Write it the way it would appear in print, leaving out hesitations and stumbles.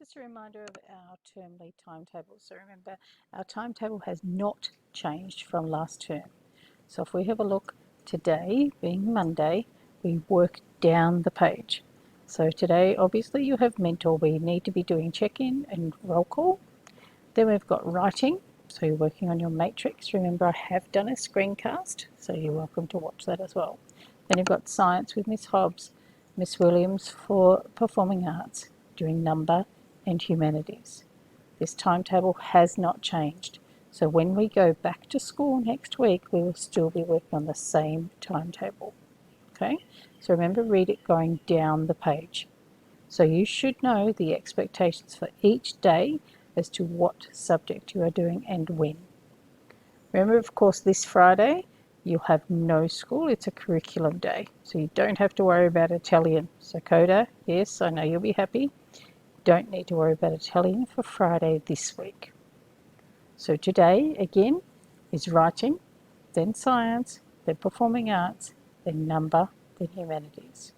Just a reminder of our termly timetable. So remember, our timetable has not changed from last term. So if we have a look today, being Monday, we work down the page. So today, obviously, you have mentor where you need to be doing check-in and roll call. Then we've got writing. So you're working on your matrix. Remember, I have done a screencast, so you're welcome to watch that as well. Then you've got science with Miss Hobbs, Miss Williams for performing arts, doing number and humanities. This timetable has not changed. So when we go back to school next week, we will still be working on the same timetable. Okay, so remember, read it going down the page. So you should know the expectations for each day as to what subject you are doing and when. Remember, of course, this Friday you'll have no school. It's a curriculum day, so you don't have to worry about Italian. So Coda, yes, I know you'll be happy. Don't need to worry about Italian for Friday this week. So today, again, is writing, then science, then performing arts, then number, then humanities.